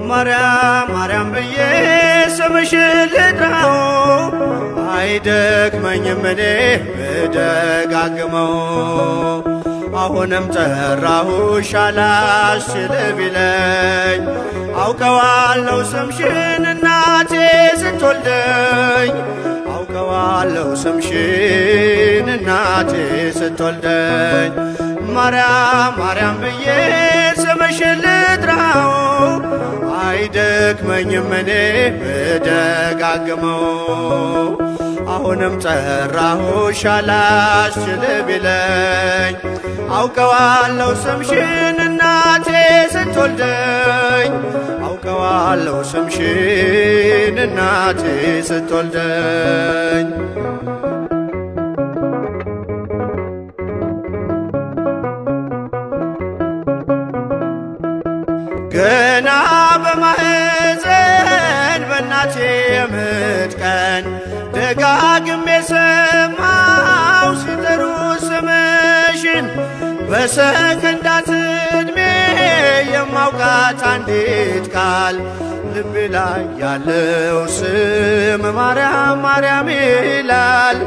ማርያም ማርያም ብዬ ስምሽን ልጥራው አይደክመኝም እኔ ብደጋግመው። አሁንም ጠራሁሽ አላስችል ቢለኝ አውቀዋለሁ ስምሽን እናቴ ስትወልደኝ አውቀዋለሁ ስምሽን እናቴ ስትወልደኝ። ማርያም ማርያም ብዬ ስምሽን ልጥራው አይደክመኝም እኔ ብደጋግመው። አሁንም ጠራሁሽ አላስችል ቢለኝ አውቀዋለሁ ስምሽን እናቴ ስትወልደኝ አውቀዋለሁ ስምሽን እናቴ ስትወልደኝ። ገና በማህፀን በእናቴ የምጥ ቀን ደጋግሜ ሰማው ሲጠሩ ስምሽን በሰከንዳት ዕድሜ የማውቃት አንዲት ቃል ልቤ ላይ ያለው ስም ማርያም ማርያም ይላል።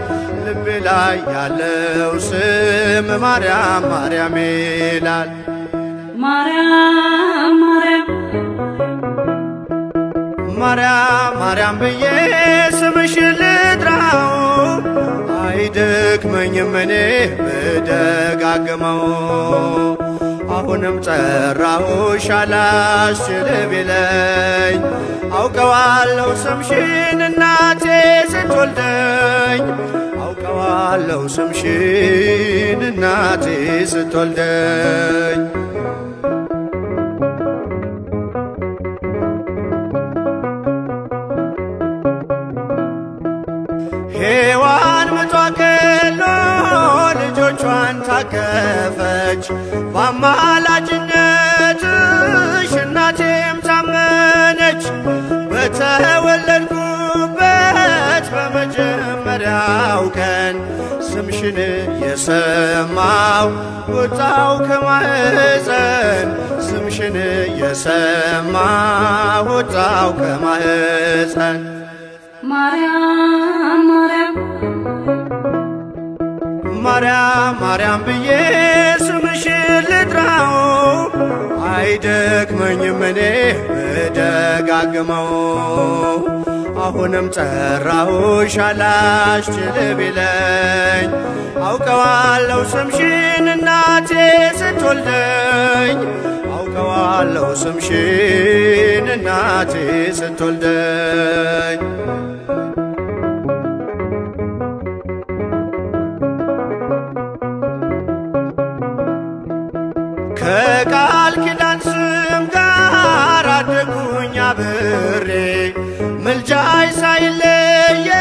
ልቤ ላይ ያለው ስም ማርያም ማርያም ይላል። ማርያም ማርያም ማርያም ማርያም ብዬ ስምሽን ልጥራው አይደክመኝም እኔ ብደጋግመው። አሁንም ጠራሁሽ አላስችል ቢለኝ አውቀዋለሁ ስምሽን እናቴ ስትወልደኝ አውቀዋለሁ ስምሽን እናቴ ስትወልደኝ። ሔዋን ምጧ ቀሎ ልጆቿን ታቀፈች በአማላጅነትሽ እናቴም ታመነች። በተወለድኩበት በመጀመሪያው ቀን ስምሽን የሰማው ወጣው ከማህፀን ስምሽን የሰማው ወጣው ከማህፀን። ማርያም ማርያም ማርያም ማርያም ብዬ ስምሽን ልጥራው አይደክመኝም እኔ ብደጋግመው። አሁንም ጠራሁሽ አላስችል ቢለኝ አውቀዋለሁ ስምሽን እናቴ ስትወልደኝ አውቀዋለሁ ስምሽን እናቴ ስትወልደኝ። ከቃል ኪዳን ስም ጋር አደጉኝ አብሬ ምልጃይ ሳይለየኝ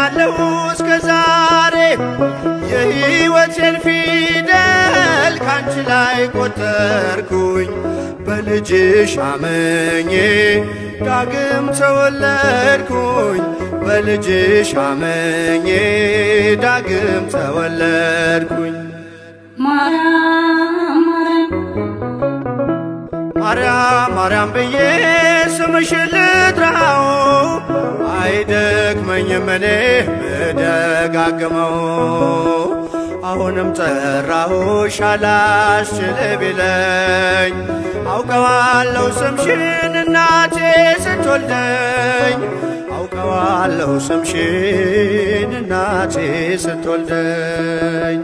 አለሁ እስከ ዛሬ። የሕይወቴን ፊደል ካንቺ ላይ ቆጠርኩኝ በልጅሽ አመኜ ዳግም ተወለድኩኝ በልጅሽ አመኜ ዳግም ተወለድኩኝ። ማርያም ማርያም ማርያም ብዬ ስምሽን ልጥራው አይደክመኝም እኔ ብደጋግመው። አሁንም ጠራሁሽ አላስችል ቢለኝ አውቀዋለሁ ስምሽን እናቴ ስትወልደኝ አውቀዋለሁ ስምሽን እናቴ ስትወልደኝ።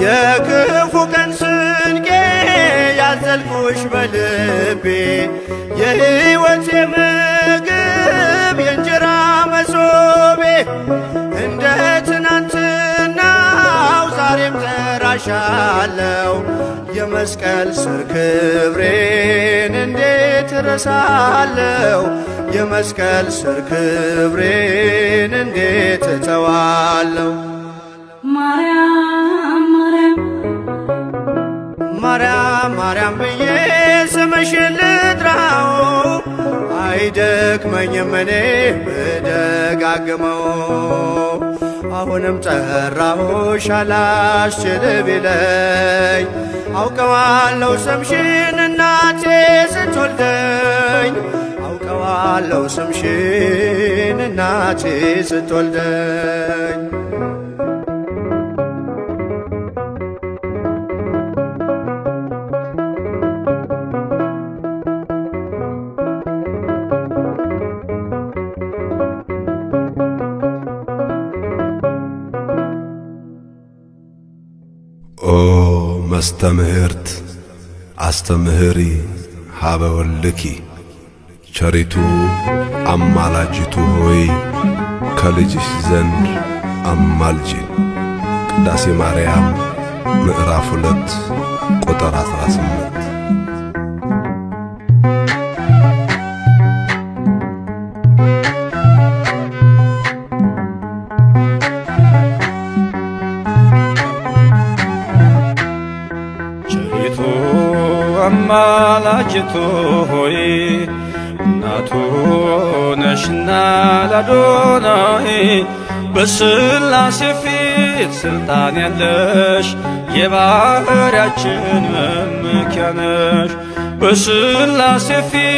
የክፉ ቀን ስንቄ ያዘልኩሽ በልቤ የሕይወቴ ምግብ የእንጀራ መሶቤ እንደ ትናንትናው ዛሬም ዘራሻለው የመስቀል ስር ክብሬን እንዴት ረሳለው የመስቀል ስር ክብሬን እንዴት እተዋለው ማርያም ማርያም ብዬ ስምሽን ልጥራው አይደክመኝም እኔ ብደጋግመው አሁንም ጠራሁሽ አላስችል ቢለኝ አውቀዋለሁ ስምሽን እናቴ ስትወልደኝ አውቀዋለሁ ስምሽን እናቴ ስትወልደኝ ኦ መስተምህርት አስተምህሪ ሀበ ወልድኪ ቸሪቱ አማላጅቱ ሆይ ከልጅሽ ዘንድ አማልጂን። ቅዳሴ ማርያም ምዕራፍ 2 ቁጥር 18። አማላጅቱ ሆይ እናቱ ነሽና ለአዶናይ በሥላሴ ፊት ሥልጣን ያለሽ የባሕርያችን መመኪያ ነሽ። በሥላሴ ፊት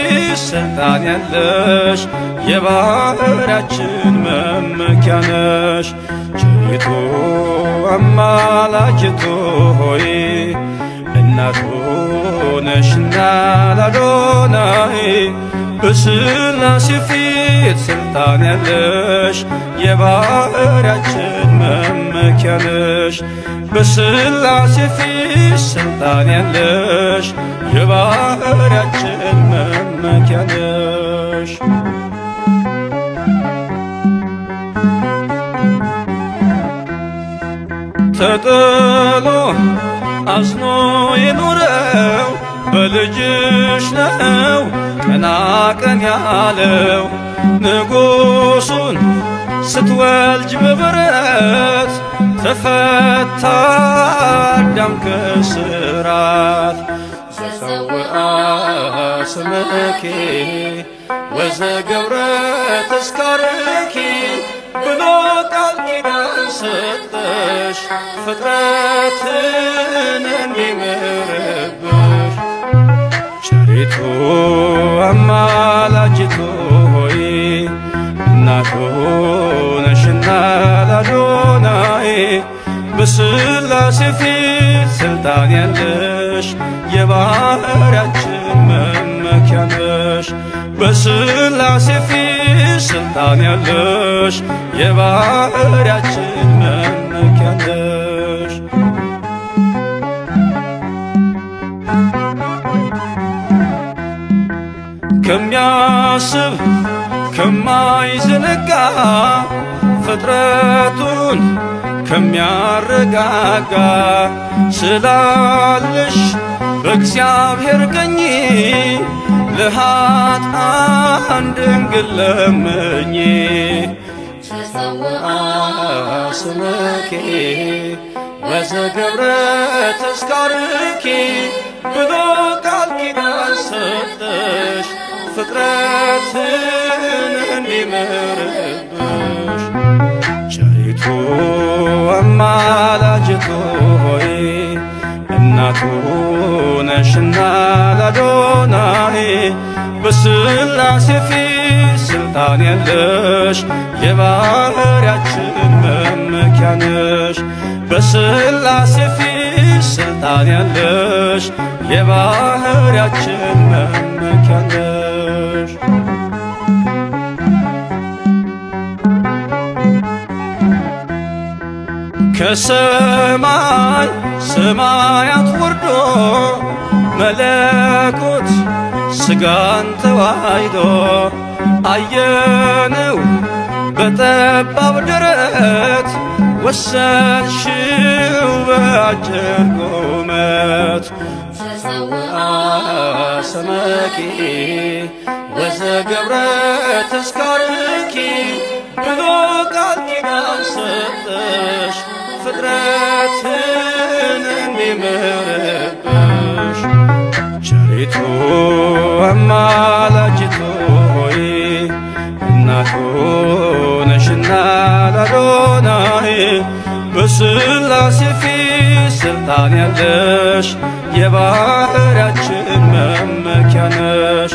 ሥልጣን ያለሽ የባሕርያችን መመኪያ ነሽ። ቸሪቱ አማላጅቱ ሆይ እናቱ ነሽና ለአዶናይ በሥላሴ ፊት ሥልጣን ያለሽ የባሕርያችን መመኪያ ነሽ። በሥላሴ ፊት ሥልጣን ያለሽ የባሕርያችን መመኪያ ነሽ። ተጥሎ አዝኖ የኖረው በልጅሽ ነው ቀና ቀን ያለው። ንጉሡን ስትወልጅ በበረት ተፈታ አዳም ከስራት። ዘሰውአ ስምኪ ወዘገብረ ተስካርኪ ብሎ ቃል ኪዳን ሰጠሽ ፍጥረትን እንዲምርብሽ። ቸሪቱ አማላጅቱ ሆይ እናቱ ነሽና ለአዶናይ በሥላሴ ፊት ሥልጣን ያለሽ የባሕርያችን መመኪያ ነሽ። በሥላሴ ፊት ሥልጣን ያለሽ የባሕርያችን መመኪያ ነሽ። ከሚያስብ ከማይዘነጋ ፍጥረቱን ከሚያረጋጋ ስላለሽ በእግዚአብሔር ቀኝ ለኃጥአን ድንግል ለምኚ። ዘሰውአ ስምኪ ወዘገብረ ተስካርኪ ብሎ ቃል ኪዳን ሰጠሽ ፍጥረትን እንዲምርብሽ። ቸሪቱ አማላጅቱ ሆይ እናቱ ነሽና ለአዶናይ በሥላሴ ፊት ሥልጣን ያለሽ የባሕርያችን መመኪያ ነሽ። በሥላሴ ፊት ሥልጣን ያለሽ የባሕርያችን መመኪያ ነሽ። ከሰማይ ሰማያት ወርዶ መለኮት ሥጋን ተዋሕዶ አየነው በጠባብ ደረት ወሰንሽው በአጭር ቁመት ተሰውአ ሰመኪ ወዘገብረ ተስካርኪ ብሎ ቃል ኪዳን ሰጠሽ ፍጥረትን እንዲምርብሽ ቸሪቱ አማላጅቱ ሆይ እናቱ ነሽና ለአዶናይ በሥላሴ ፊት ስልጣን ያለሽ የባሕርያችን መመኪያ ነሽ።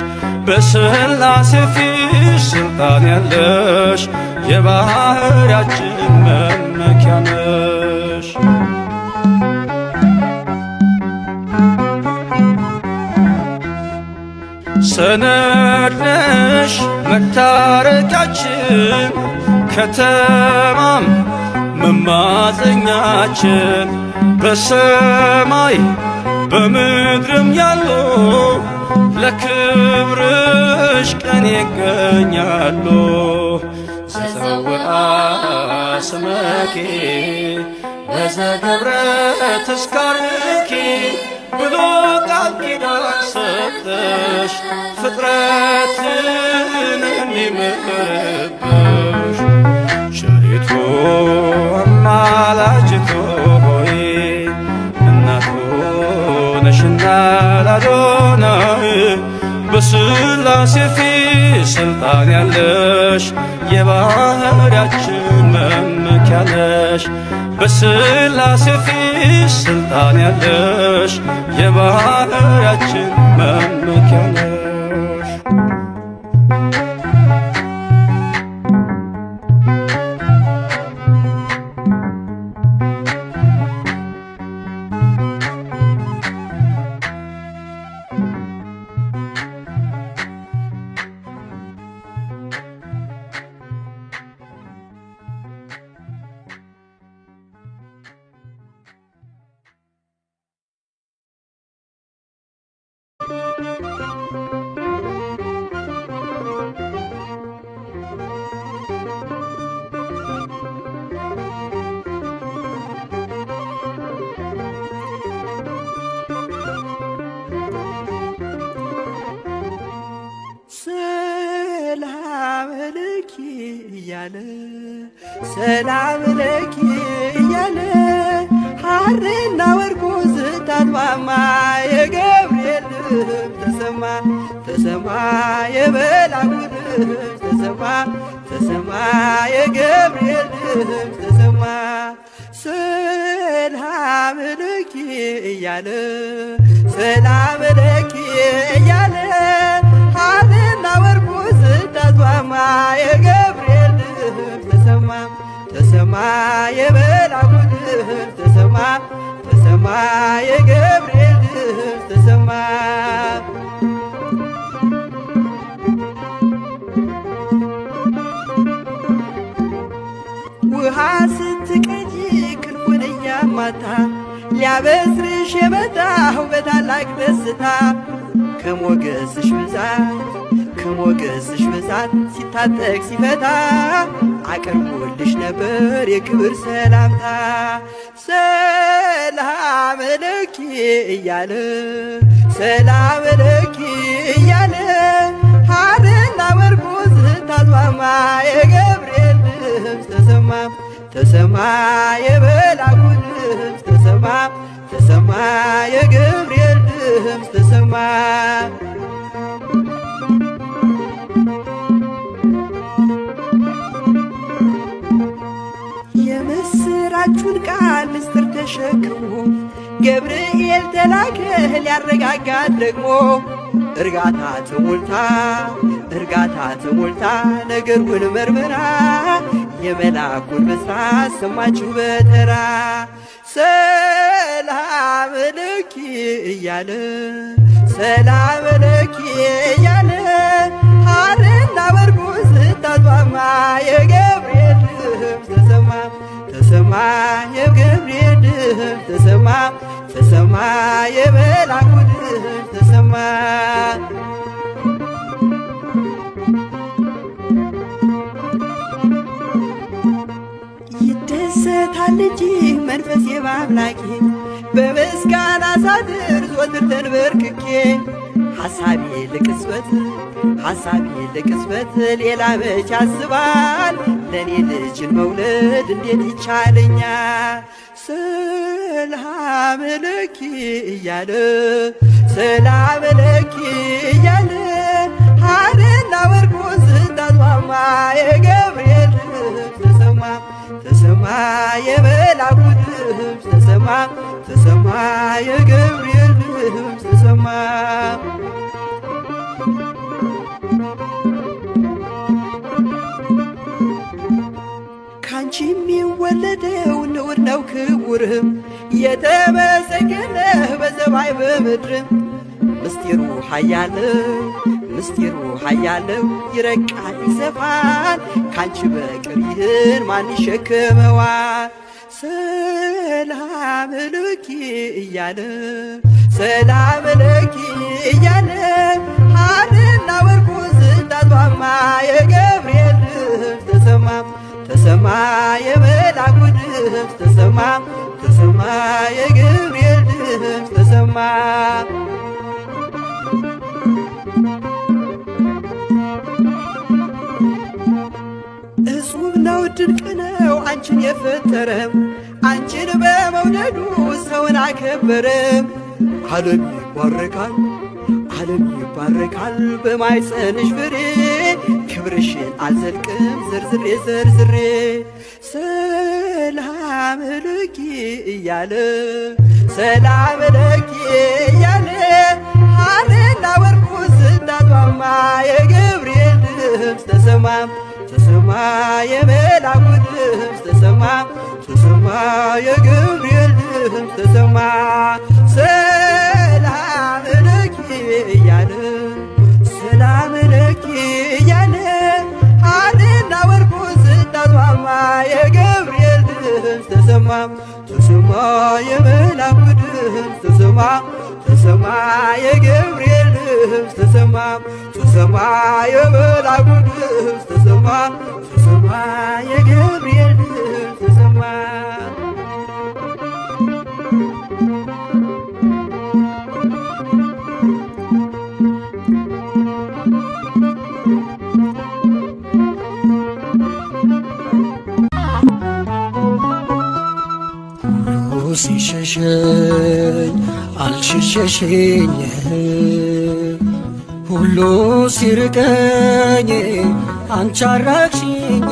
በሥላሴ ፊት ስልጣን ያለሽ የባሕርያችን መመኪያ ነሽ። ሰነድ ነሽ መታረቂያችን ከተማም መማፀኛችን በሰማይ በምድርም ያሉ ለክብርሽ ቀን ይገኛሉ። ዘፀውአ ስመኪ ወዘገብረ ተስካርኪ ብሎ ቃል ኪዳን ሰጠሽ ፍጥረትን እንዲምርብሽ ቸሪቱ አማላጅቱ ሆይ እናቱ ነሽና ለአዶናይ በሥላሴ ፊት ስልጣን ያለሽ የባሕርያችን መመኪያ ነሽ። በሥላሴ ፊት ስልጣን ያለሽ የባሕርያችን መመኪያ ነሽ። ሰላም ለኪ እያለ ሐርና ወርቁ ስታጥማማ የገብርኤል ተሰማ ተሰማ የመልአኩ ተሰማ ተሰማ የገብርኤል ተሰማ ሰላም ለኪ እያለ ሰላም ለኪ እያለ ሐርና ወርቁ ስታጥማማ የገብርኤል ተሰማ ተሰማ የመልአኩ ተሰማ ተሰማ የገብርኤል ተሰማ ውሃ ስትቀጂ ክንፉን እያማታ ሊያበስርሽ የመጣው በታላቅ ደስታ ከሞገስሽ ብዛት ሲታጠቅ ሲፈታ አቅርቦልሽ ነበር የክብር ሰላምታ። ሰላም ለኪ እያለ ሰላም ለኪ እያለ ሐርና ወርቁ ስታጥማማ የገብርኤል ድምፅ ተሰማ ተሰማ የመልአኩ ድምፅ ተሰማ ተሰማ የገብርኤል ድምፅ ተሰማ የምስራቹን ቃል ምስጢር ተሸክሞ ገብርኤል ተላከ ሊያረጋጋት ደግሞ እርጋታ ተሞልታ ነገሩን መርምራ የመልአኩን ብስራት ሰማችሁ በተራ። ሰላም ለኪ እያለ ሰላም ለኪ እያለ ሐርና ወርቁ ስታጥማማ የገብርኤል ድምፅ ተሰማ ተሰማ የገብርኤል ድምፅ ተሰማ ተሰማ የመልአኩ ድምፅ ተሰማ ይደሰታ ይልሃል እንጂ መንፈሴ በአምላኬ በምስጋና ሳድር ዘወትር ተንበርክኬ ሐሳቤ ለቅጽበት ሌላ መች ያስባል ለኔ ልጅን መውለድ እንዴት ይቻለኛል? ሰላም ለኪ እያለ ሐርና ወርቁን ስታስማማ የገብርኤል ድምፅ ተሰማ የመላኩ ድምፅ ተሰማ የገብርኤል ድምፅ ተሰማ። ካንቺ የሚወለደው ንዑድ ነው ክቡርም የተመሰገነ በሰማይ በምድርም ምስጢሩ ኃያለው ይረቃል ይሰፋል ካንቺ በቀር ይህን ማን ይሸከመዋል? ሰላም ለኪ እያለ ሐርና ወርቁን ስታስማማ የገብርኤል ድምፅ ተሰማ የመላኩ ድምፅ ተሰማ የገብርኤል ድምፅ ተሰማ። እጹብ ነው ድንቅ ነው አንቺን የፈጠረም አንቺን በመውደዱ ሰውን አከበረም። ዓለም ይባረካል በማኅፀንሽ ፍሬ ክብርሽን አልዘልቅም ዘርዝሬ ሰላም ለኪ እያለ ሐርና ወርቁን ስታስማማ የገብርኤል ድምፅ ተሰማ የመላኩ ድምፅ ተሰማ የገብርኤል ድምፅ ተሰማ። ሰላም ለኪ እያለ ሐርና ወርቁን ስታስማማ የገብርኤል ድምፅ ተሰማ የመላኩ ድምፅ ተሰማ የገብርኤል ድምፅ ተሰማ የመላኩ ድምፅ ተሰማ የገብርኤል ድምፅ ተሰማ። ሲሸሸኝ አልሸሸሸኝ ሁሉ ሲርቀኝ አንቺ አራቅሽኝ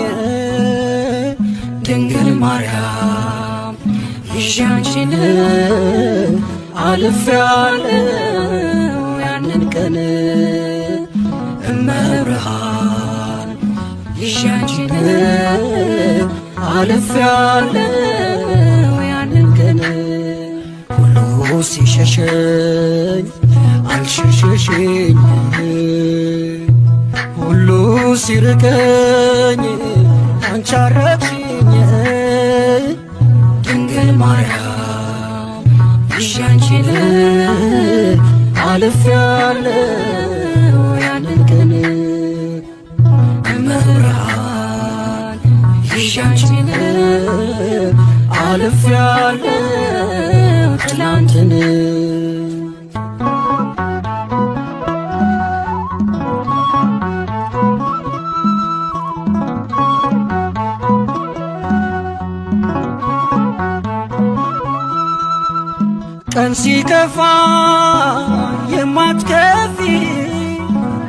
ድንግል ማርያም ይዤ አንቺን አልፌያለሁ ያንን ቀን እመብርሃን ይዤ አንቺን አልፌያለሁ ያንን ቀን ሁሉ ሲሸሸኝ አልሸሸሸኝ ሁሉ ሲርቀኝ አንቺ አረቅሽኝ ድንግል ማርያም ይዤ አንቺን አልፌያለሁ ያንን ቀን እመብርሃን ይዤ አንቺን አልፌያለሁ ትላንትን ቀን ሲከፋ የማትከፊ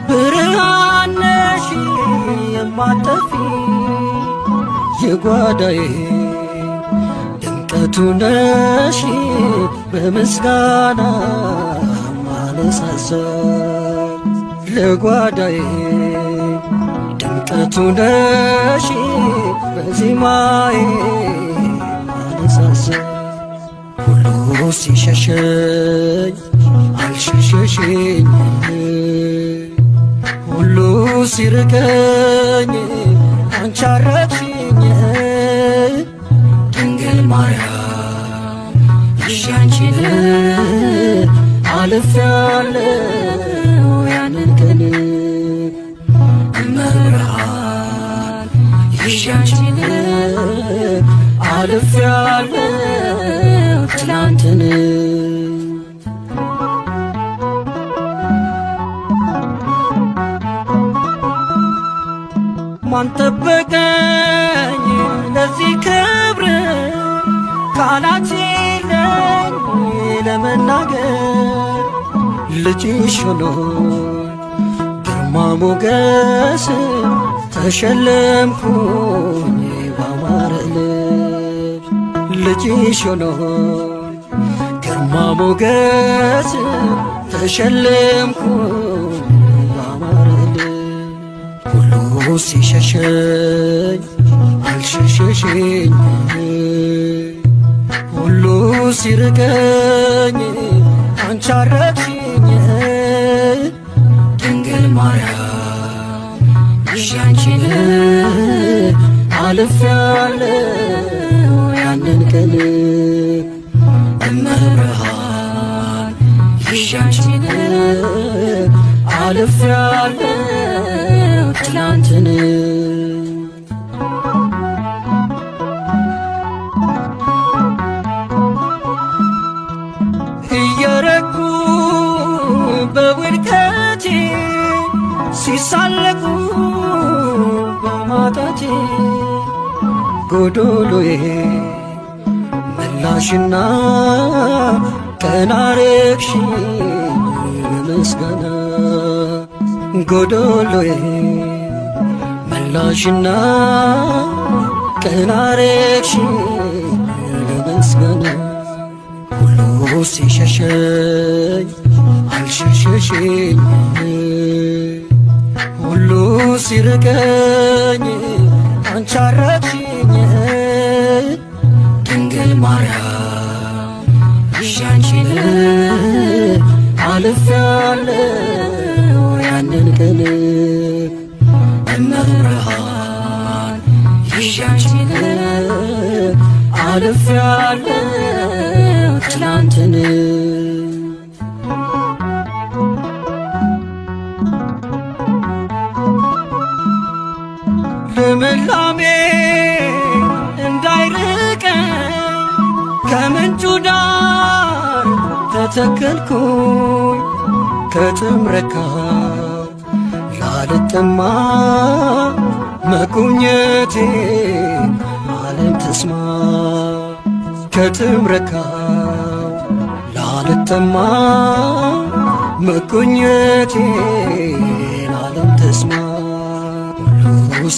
ብርሃን ነሽ የማትጠፊ የጓዳዬ ድምቀቱ ነሽ በምስጋና ማነሳሳ ለጓዳዬ ድምቀቱ ነሽ በዜማዬ ማነሳሳ ሁሉ ሲሸሸኝ አልሸሸሸኝ ሁሉ ሲርቀኝ አንቺ አረቅሽኝ ድንግል ማርያም ይዤ አንቺን አልፌያለሁ ያንን ቀን እመብርሃን ይዤ አንቺን አልፌያለሁ ትላንትን ማን ጠበቀኝ ለዚህ ክብር ቃላት የለኝ ለመናገር ልጅሽ ሆኖ ግርማ ሞገስ ተሸለምኩኝ ባማረ ልብስ ልጅሽ ሆኖ ግርማ ሞገስ ተሸለምኩኝ ባማረ ልብስ ሁሉ ሲሸሸኝ አልሸሸሽኝ ሁሉ ሲርቀኝ አንቺ አረቅሽኝ ድንግል ማርያም ይሻንቺን አልፌያለሁ ያንን ቀን እመብርሃን ይሻንቺን አልፌያለሁ ትላንትን እየረኩ በውድቀቴ ሲሳለቁ በማጣቴ ጎዶሎዬ መላሽና ቀና አረግሽኝ በምስጋና ጎዶሎዬ መላሽና ቀና አረግሽኝ በምስጋና ሁሉ ሲሸሸኝ አልሸሸሽኝ ሁሉ ሲርቀኝ አንቺ አረቅሽኝ ድንግል ማርያም ይሻንቺን አልፌያለሁ ያንን ቀን እመብርሃን ይሻንቺን አልፌያለሁ ትላንትን ልምላሜ እንዳይርቀኝ ከምንጩ ዳር ተተከልኩኝ ከጥምረካው ላልጠማ መጎብኘቴ ዓለም ትስማ ከጥምረካው ላልጠማ መጎብኘቴ ዓለም ትስማ ሁሉ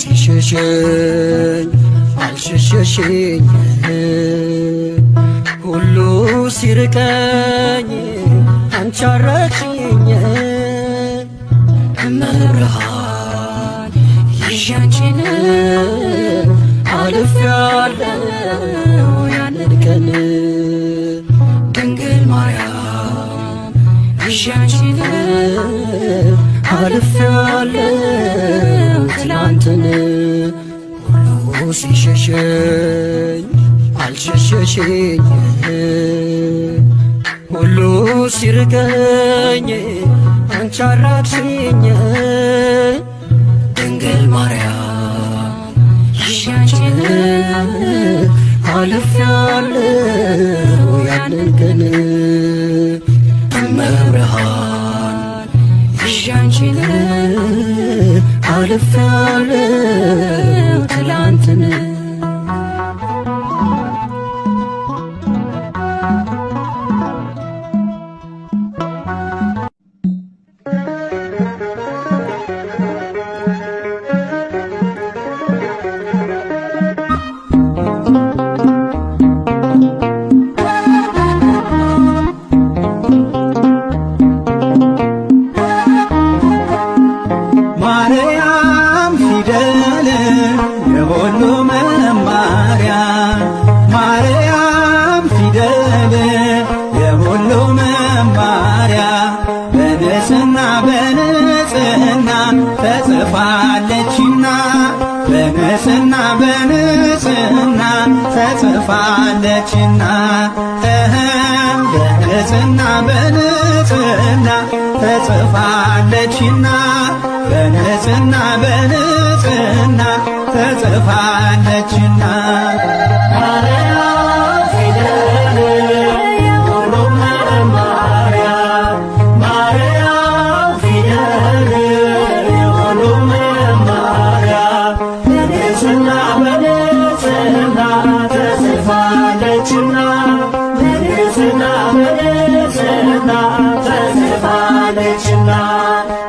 ሲሸሸኝ አልሸሸሽኝ ሁሉ ሲርቀኝ አንቺ አረቅሽኝ እመብርሃን ይሻንቺን አልፌያለሁ ያንን ቀን ድንግል ማርያም ይሻንቺን አልፌያለሁ ትላንትን ሁሉ ሲሸሸኝ አልሸሸሽኝ ሁሉ ሲርቀኝ አንቺ አራቅሽኝ ድንግል ማርያም ይሻንቺን አልፌያለሁ ያንን ቀን እመብርሃን ይሻንቺን አልፌያለሁ ትላንትን ተጽፋለችና በንጽሕና በንጽሕና ተጽፋለችና በንጽሕና በንጽሕና ተጽፋለችና በንጽሕና በንጽሕና ተጽፋለችና ማርያም ፊደል የሁሉም መማሪያ ማርያም ፊደል የሁሉም መማሪያ በንጽሕና በንጽሕና ተጽፋለችና በንጽሕና በንጽሕና ተጽፋለችና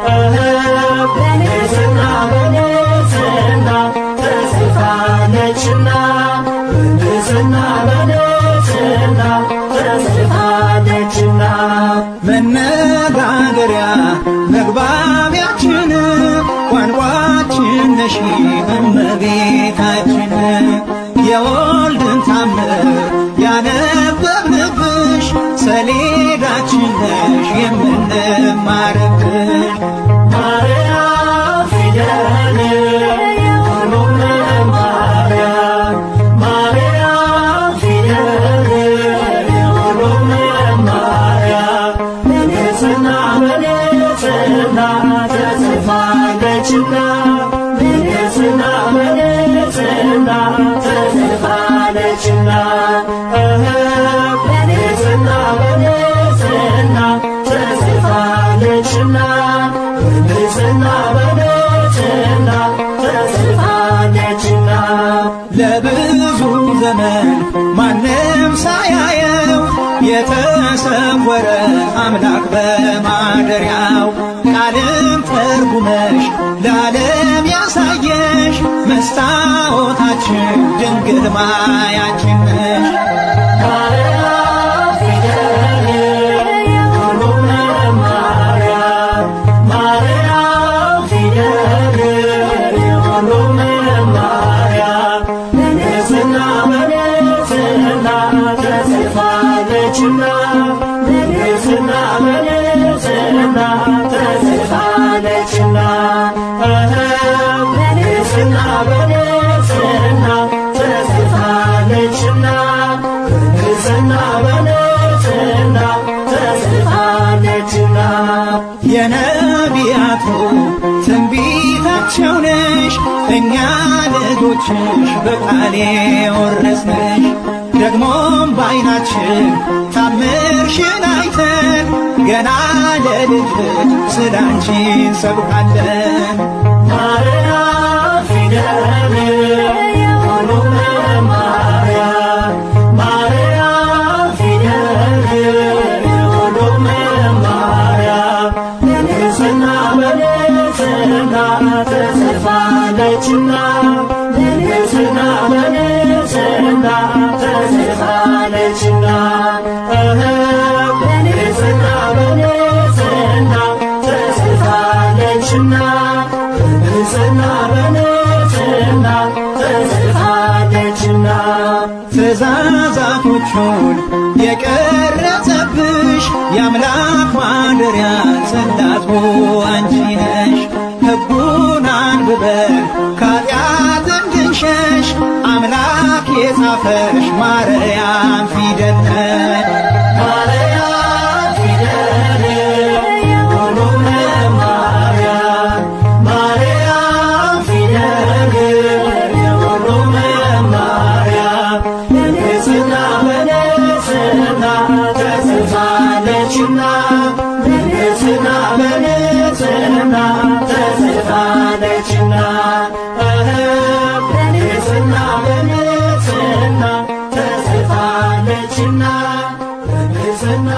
በንጽሕና በንጽሕና ተጽፋለችና በንጽሕና በንጽሕና ተጽፋለችና መነጋገሪያ መግባቢያችን ቋንቋችን ነሽ እመቤታችን የወልድን ታምር ያነበብንብሽ ሰሌዳችን ነሽ የምንማርብሽ ማርያም ፊደል የሁሉም መማሪያ ማርያም ፊደል የሁሉም መማሪያ በንጽሕና በንጽሕና ተጽፋለችና በንጽሕና በንጽሕና ተጽፋለችና በንጽሕና በንጽሕና ተጽፋለችና በንጽሕና በንጽሕና ተጽፋለችና ለብዙ ዘመን ማንም ሳያየው የተሰወረ አምላክ በማደሪያው ቃልን ተርጉመሽ ለዓለም ያሳየሽ መስታወታችን ድንግል ማያችን ነሽ ማርያም ፊደል የሁሉም መማሪያ ማርያም ፊደል የሁሉም መማሪያ በንጽሕና በንጽሕና ተጽፋለችና በንጽሕና በንጽሕና ተጽፋለችና በንጽሕና በንጽሕና ተጽፋለችና በንጽሕና በንጽሕና ተጽፋለችና የነቢያቱ ትንቢታቸው ነሽ እኛ ልጆችሽ በቃሌ ወረስነሽ ደግሞም በዓይናችን ታምርሽን አይተን ገና ለልጅ ስላንቺ እንሰብካለን ማርያም ፊደል የሁሉም መማሪያ ማርያም ፊደል የሁሉም መማሪያ በንጽሕና በንጽሕና ተጽፋለችና በንጽሕና በንጽሕና ተጽፋለችና በንጽሕና በንጽሕና ተጽፋለችና በንጽሕና በንጽሕና ተጽፋለችና ትእዛዛቶቹን የቀረጸብሽ የአምላክ ማደሪያ ጽላቱ አንቺ ነሽ ሕጉን አንብበን ከኃጢአት እንድንሸሽ አምላክ የጻፈሽ ማርያም ፊደል ነሽ ማርያም ፊደል የሁሉም መማሪያ ማርያም ፊደል የሁሉም መማሪያ በንጽሕና በንጽሕና ተጽፋለችና በንጽሕና በንጽሕና ተጽፋለችና በንጽሕና በንጽሕና ተጽፋለችና በንጽሕና